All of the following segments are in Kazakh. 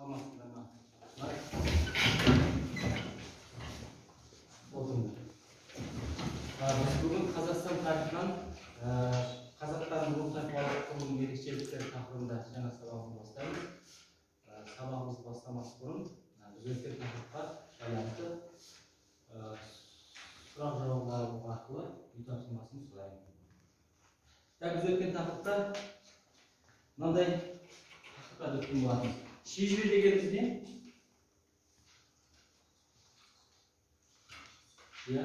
Tamam. Bugün Қазақстан tarixinden Қазақтардың ұлт тайпалық құрылым ерекшеліктері тақырыбында жаңа сабағымызды бастаймыз. Сабағымызды бастамас бұрын біз өткен тақырыпқа байланысты сұрақ жауап арқылы үй тапсырмасын сұраймын. Біз өткен тақырыпта мынандай тақырыпқа өткен болатынбыз. Шежіре дегеніміз не? Иә.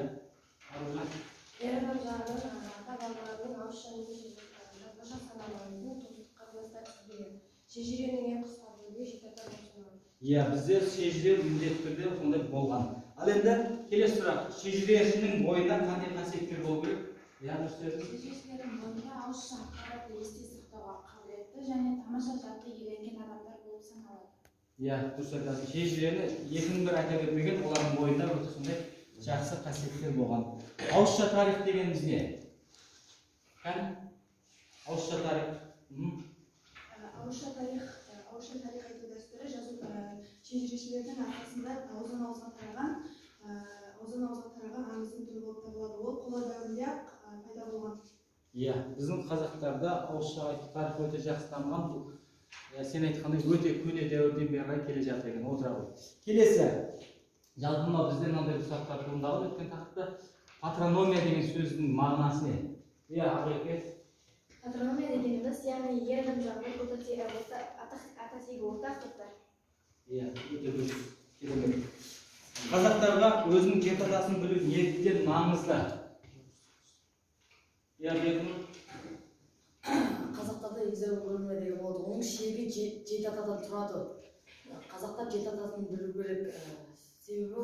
Ереван жағынан ата-бабалардың ауызша шежірелерінде башақ санамалардың туыстық қатынастар тізбегі. Шежіренің ең қысқа бөлігі жетатар болсын. Иә, бізде шежіре міндетті түрде сондай болған. Ал енді келесі сұрақ. Шежірешінің бойында қандай қасиеттер болу керек? Иә, дұрыс. Шежірешілердің бойында ауызша ақпаратты есте сақтауға қабілетті және тамаша жадты иеленген адамдар болып саналады. Иә, дұрыс айтасың. Шежірені екінің бір айта бермеген, олардың бойында өте сондай жақсы қасиеттер болған. Ауызша тарих дегеніміз не? Ауызша тарих. Ауызша тарих айту дәстүрі шежірешілердің арқасында ауыздан-ауызға тараған аңыздың түрі болып табылады. Ол қола дәуірінде пайда болған. Иә, біздің қазақтарда ауызша тарих өте жақсы дамыған. Сен айтқандай өте көне дәуірден бері келе жатыр екен. Отыра ғой. Келесі. Жалпы бізден мынандай сұрақтар туындаған өткен тақырыпта патрономия деген сөздің мағынасы не? Иә, Ағеке. Патрономия дегеніміз, яғни ер адам жағынан ата-тегі ортақ топтар. Иә, өте дұрыс. Керемет. Қазақтарға өзінің жетатасын білу неліктен маңызды? Иә, Бекнұр. Қазақтарда патрономия деген болады. Оның шегі жетатадан тұрады. Қазақтар жетатасын білу керек. Себебі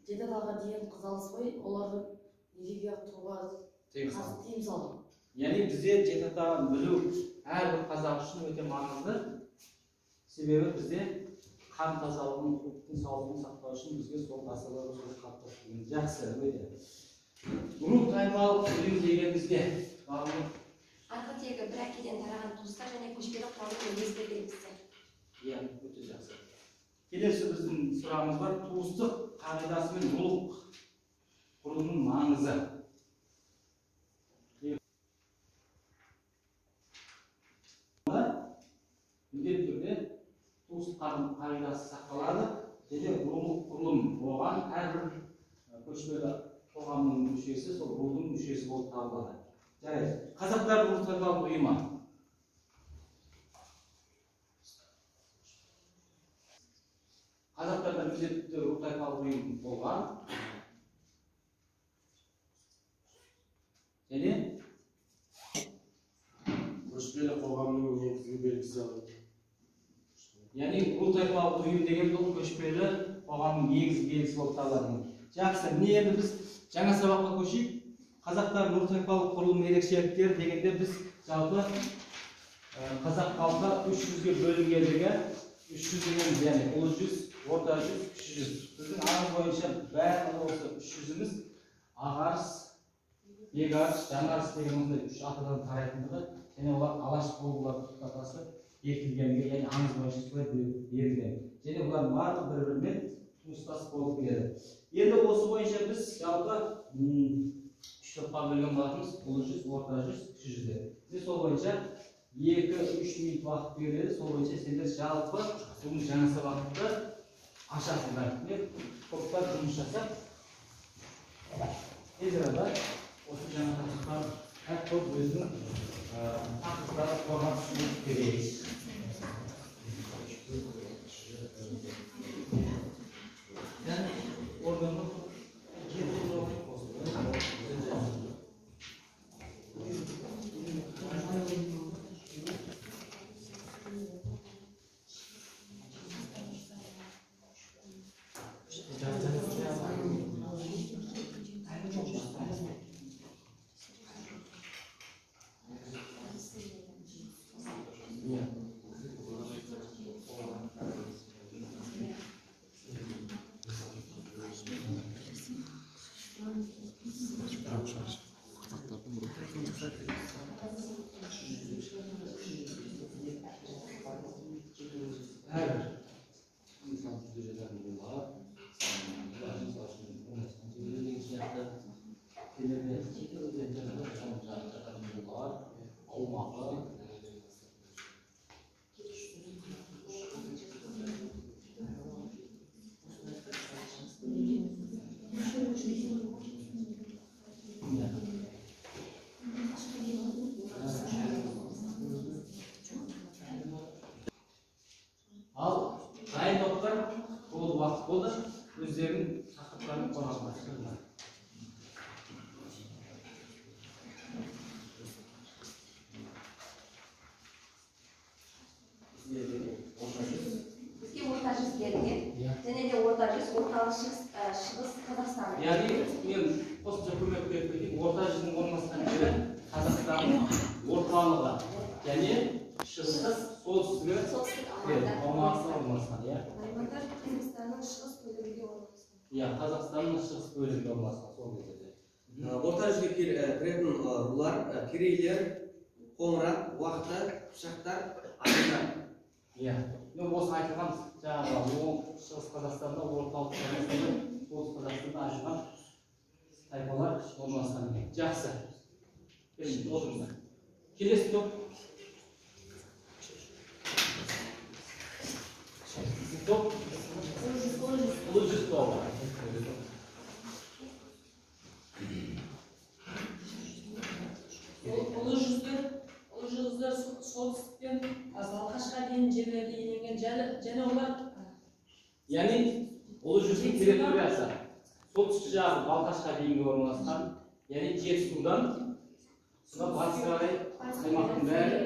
жетатаға деген қызалыс қой, олардың неге тұруға қазір тиым салды. Яғни бізде жетатағын білу әрбір қазақ үшін өте маңызды. Себебі бізде қан тазалығын, ұлттың саулығын сақтау үшін бізге сол ғасырларда сол қалыптасқан жақсы өте. Рух тайпалық білім дегеніміз не? Арғы тегі бір әкеден тараған туыстар және көшпелі қауымның негізгі белгісі. Иә, өте жақсы. Келесі біздің сұрағымыз бар. Туыстық қағидасы мен рулық құрылымының маңызы. Міндетті түрде туыстық қағидасы сақталады. Және рулық құрылым оған әрбір көшпелі қоғамның мүшесі, сол рудың мүшесі болып табылады. Жарайды. Қазақтар рух тайпалық ұйымы. Қазақтарда міндетті рух тайпалық ұйым болған. Және көшпелі қоғамның негізгі белгісі. яғни рух тайпалық ұйым деген бұл көшпелі қоғамның негізгі белгісі болып табылады. Жақсы, міне енді біз жаңа сабаққа көшейік. Қазақтардың рух тайпалық құрылым ерекшеліктері дегенде біз жалпы қазақ халқы 300-ге бөлінгендігі 300 деген яғни ұлы жүз, орта жүз, кіші жүз. Біздің аңыз бойынша бәрі осы 300-іміз Ағарыс, Бекарыс, Жаңарыс деген осындай 3 атадан тарайтындығы және олар алаш болулары тұтатасы бекітілгенге, яғни аңыз бойынша солай берілген. Және олар барлығы бір-бірімен туыстас болып келеді. Енді осы бойынша біз жалпы 3 топқа бөлген болатынбыз. Ұлы жүз, орта жүз, кіші жүзде. Біз сол бойынша 2-3 минут уақыт береді. Сол бойынша сендер жалпы бүгін жаңа сабақты ашасыңдар. Мен топтар жұмыс жасап, тез арада осы жаңа тақырыптар әр топ өзінің тақырыптары қорғап түсініп берейік. Yeah. жүзге жататын бұлар. Мысалы үшін оңашқан жерлердегі сияқты келерде жеке өзендерді жататын бұлар, аумағы. Ал дайын топтар толы уақыт болды, өздерінің тақырыптарын қорғап шығыңдар. Бізге орта жүз келген, және де орта жүз, орталық шығыс Қазақстан. Яғни мен қосымша көмек беріп кетейін, орта жүздің орналасқан жері Қазақстанның орталығы және шығысы солтүстігі аумағы орналасқан. Наймандар Қазақстанның шығыс бөлігінде орналасқан. Иә, Қазақстанның шығыс бөлігінде орналасқан сол кезде. Орта жүзге кіретін рулар керейлер, қоңырат, уақты, қыпшақтар, айғыр. Иә, мен осы айтылған жаңағы шығыс Қазақстанда орталық Қазақстанда солтүстік Қазақстанда ашылған тайпалар орналасқан екен. Жақсы. Отырыңыздар. Келесі топ. Топ. Ұлы жүз тобы. Ұлы жүздер солтүстіктен Балқашқа дейін жерлерді иеленген және олар Яғни ұлы жүздің территориясы солтүстік жағы Балқашқа дейінгі орналасқан, яғни Жетісудан батысқа қарай аймақтың бәрі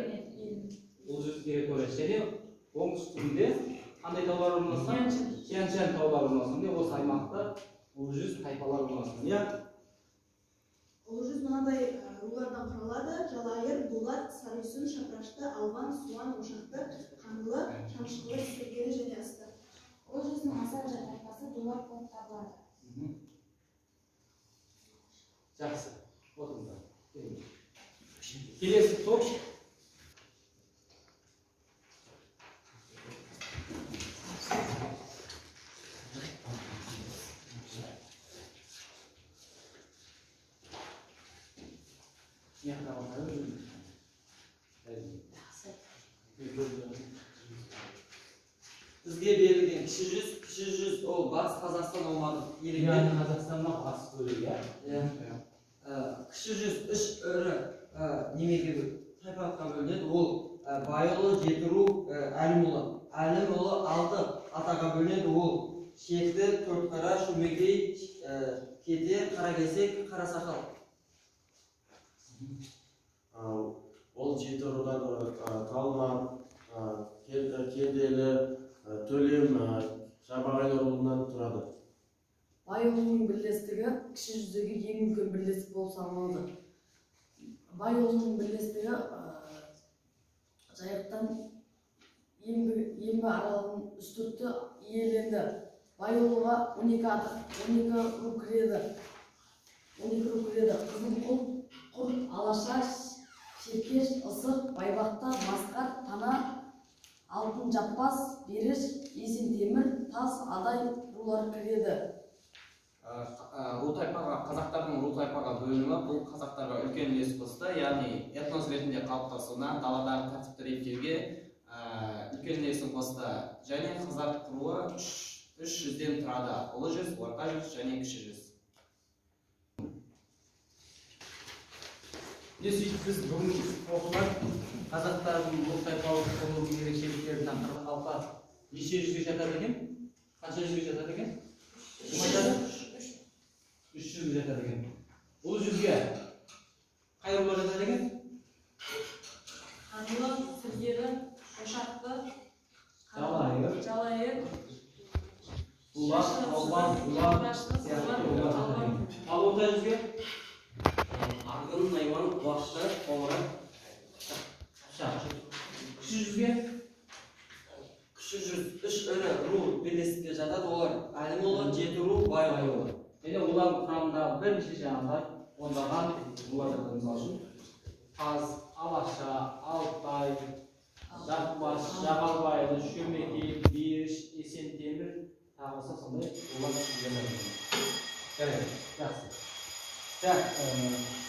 ұлы жүз территориясы. Және оңтүстігінде қандай таулар орналасқан? Тянь-Шань таулары орналасқан. Осы аймақта ұлы жүз тайпалар орналасқан. Ұлы жүз мынадай рулардан құралады: Жалайыр, Дулат, Сарыүйсін, Шапрашты, Алған, Суан, Ошақты, Қаңлы, Шамшықлы, Сергелі және Асты. Ұлы жүздің аса ірі тайпасы Дулат болып табылады. Жақсы. Отырыңыздар. Келесі топ. Бізге берілген кіші жүз ол батыс Қазақстан аумағы иеленген. Қазақстанның батыс бөлігі. Кіші жүз үш ірі немеге тайпалыққа бөлінеді. Ол Байұлы, Жетіру, Әлімұлы. Әлімұлы алты атаға бөлінеді. Ол Шекті, Төртқара, Шөмегей, Кете, Қаракесек, Қарасақал. Ол жеті рудан Талман, Кеделі, Төлем, Жабағайлы руынан тұрады. Байұлының бірлестігі кіші жүздегі ең үлкен бірлестік болып саналады. Байұлының бірлестігі Жайықтан Ембі аралығының үстіртті иеленді. Байұлыға 12 ру кіреді. Қызылқұл, Құрт, Алаша, Шеркеш, Ысық, Байбақта, Масқат, Тана, Алтын Жаппас, Береш, Есентемір, Тас, Адай рулары кіреді. Қазақтардың ру тайпаға бөлінуі бұл қазақтарға үлкен үлес қосты, яғни этнос ретінде қалыптасуына, даладағы тәртіпті реттеуге үлкен үлесін қосты. Және қазақ руы үш жүзден тұрады: ұлы жүз, орта жүз және кіші жүз. Біз бүгін оқыған қазақтардың бұл тайпалық құрылым ерекшеліктерін тақырып алға неше жүзге жатады екен? Қанша жүзге жатады екен? 300-ге жатады екен. Ұлы жүзге қай рулар жатады екен? Қаңлы, Сергелі, Ошақты, Жалайыр, Дулат, Алған, ал орта жүзге? Арғын, Найман, Уақты, Қоңырат, Қыпшақ. Кіші жүзге? кіші жүз үш ірі ру бірлестікке жатады. Олар Әлімұлы, Жетіру, Байұлы. Және олардың құрамындағы бірінші жаңағыдай ондаған рулар жатады. Мысалы үшін Қаз, Алаша, Алтай, Жаппас, Жағалбайлы, Шөмекей, Беріш, Есентемір, тағы болса сондай олар жарайды жақсы так